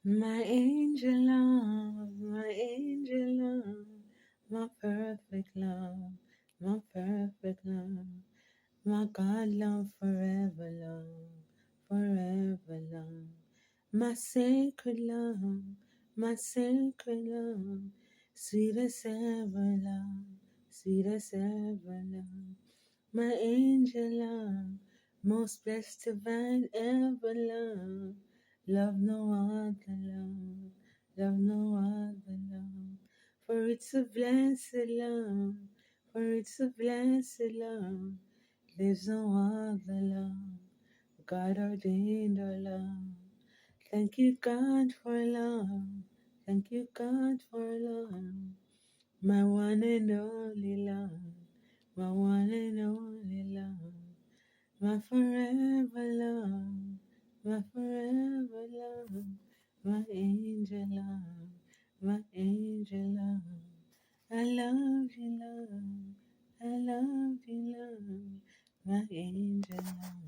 My angel love, my angel love, my perfect love, my perfect love, my God love, forever love, forever love, my sacred love, sweet as ever love, sweet as ever love, my angel love, most blessed divine ever love. Love no other love, love no other love. For it's a blessed love, for it's a blessed love. There's no other love. God ordained our love. Thank you, God, for love. Thank you, God, for love. My one and only love. My one and only love. My forever love, my forever love, my angel love, my angel love. I love you, love, I love you, love, my angel love.